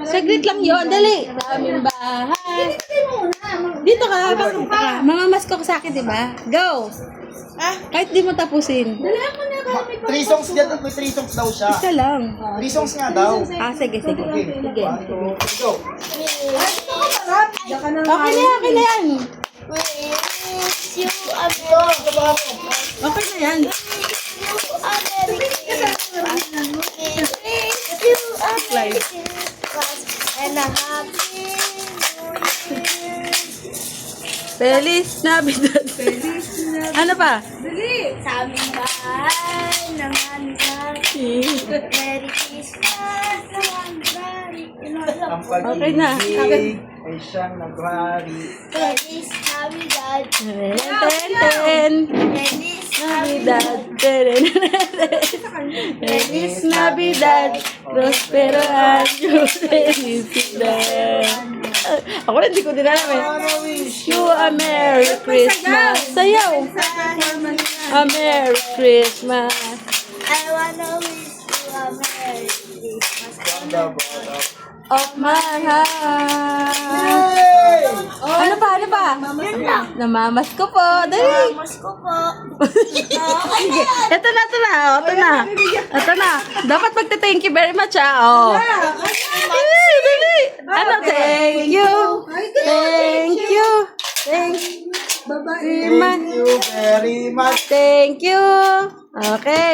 Saglit lang yun. Dali. Aming bahay. Dito ka. Pasok ka. Mamamas ko sa akin, di ba? Go. Kahit di mo tapusin. Dali ako na. 3 songs dyan at may 3 songs daw siya. Isa lang. 3 songs nga daw. Sige. Sige. Go. Okay na yan. Wish you a Okay na yan. Merry Christmas and a Happy New Year. Feliz Navidad. Ano pa? Sa aming bahay ng aming bahay. Merry Christmas sa aming bahay. Ang Okay na. pag-ibig ay siyang naghari. Feliz Navidad. Ten. Feliz Navidad. Feliz Navidad. Prospero año. Felicidad. Ako rin, hindi ko din alam eh. Wish you a Merry Christmas. Sayaw. A Merry Christmas. I wanna wish you a Merry Christmas. Of my heart. Ano pa? Yun lang. Namamas ko po. Dali. Mas ko po. Sige. Ito na. Dapat magte-thank you very much, oh. Dali. Ano? Thank you. Thank you. Thank you. Thank you very much. Thank you. Okay.